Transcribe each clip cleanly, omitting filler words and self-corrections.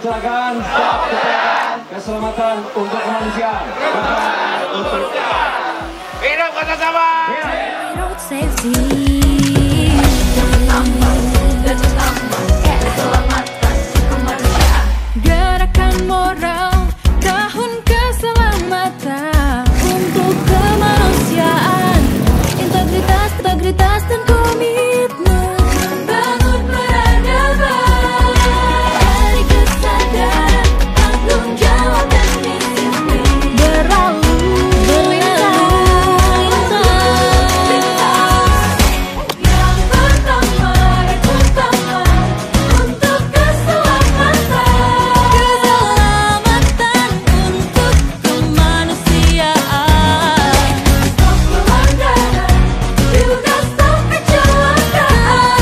kecelakaan, stop kecelakaan, keselamatan untuk kemanusiaan. Hidup kota sama. Road safety. Keselamatan kemanusiaan. Gerakan moral tahun keselamatan untuk kemanusiaan. Integritas, integritas dan komitmen bangun peradaban dari kesadaran tanggung jawab dan disiplin berlalu berlintas. Yang pertama dan utama untuk keselamatan untuk kemanusiaan. Stop pelanggaran, juga stop kecelakaan.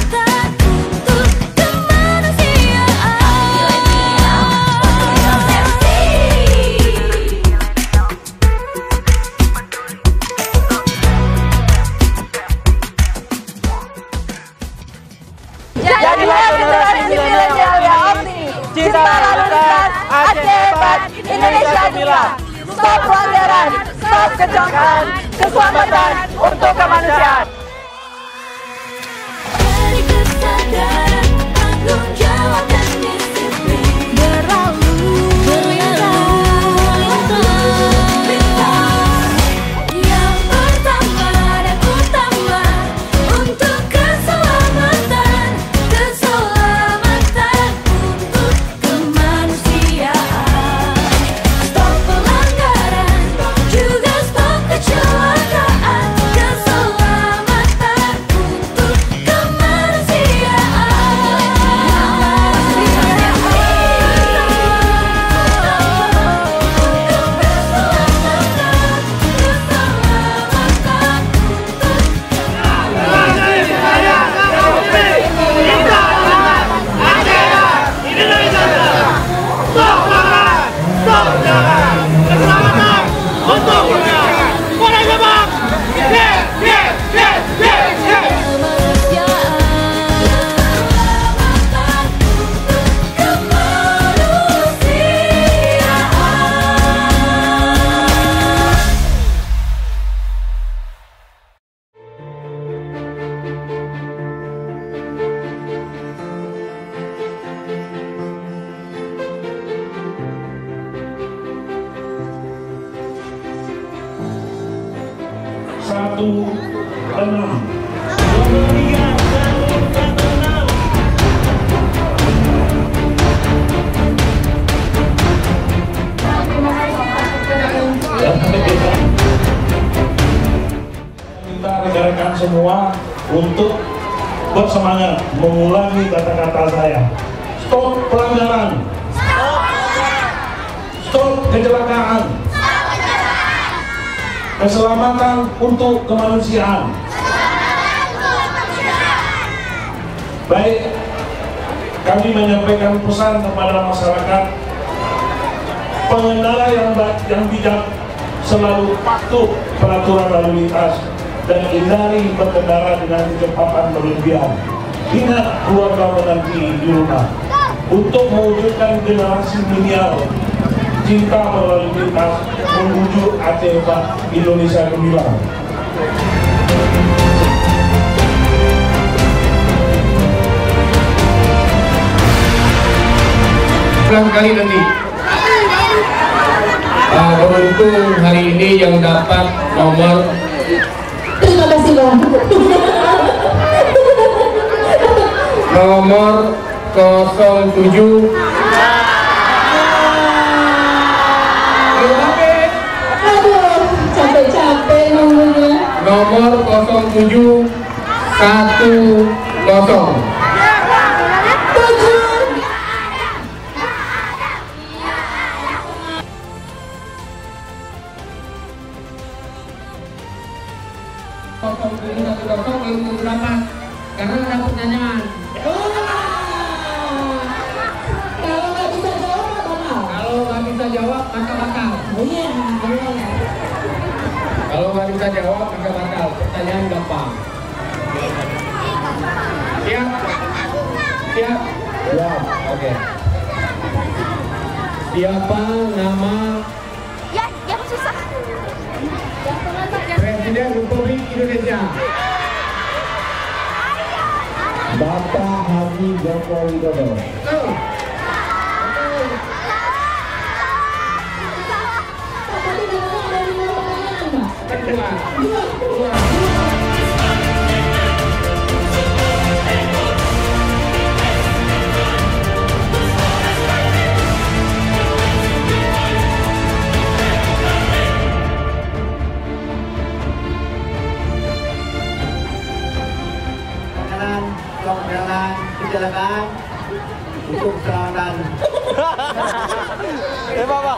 Keselamatan untuk Jadilah generasi milenial yang optimis. Cinta lalu lintas, Aceh hebat, Indonesia gemilang. Stop pelanggaran, stop kecelakaan, keselamatan untuk kemanusiaan. dari kesadaran tanggung jawab dan disiplin berlalu berlintas. Yang pertama dan utama untuk keselamatan untuk kemanusiaan. Stop pelanggaran, juga stop kecelakaan. Keselamatan untuk Kita rekan-rekan semua untuk bersemangat mengulangi kata-kata saya. Stop pelanggaran, stop kecelakaan, keselamatan untuk kemanusiaan. Baik, kami menyampaikan pesan kepada masyarakat, pengendara yang bijak selalu patuh peraturan lalu lintas dan hindari berkendara dengan kecepatan berlebihan. Ingat keluarga menanti di rumah. Untuk mewujudkan generasi milenial cinta berlalu lintas menuju Aceh hebat, Indonesia gemilang. Kali nanti beruntung hari ini yang dapat nomor. Terima kasih Bang. Nomor 07. Aduh, capek-capek nomornya. Nomor 0710. Ilmu berapa? Karena ada pertanyaan. Kalau nggak bisa jawab apa mau? Kalau nggak bisa jawab maka bakal. Oh iya, boleh. Kalau nggak bisa jawab maka bakal. Pertanyaan gampang. Siap? Siap? Ya. Oke. Siapa nama Ya, yang susah. Presiden Republik Indonesia? Bapak Haji Joko Widodo. Jalan kecelakaan untuk keselamatan. Bapak.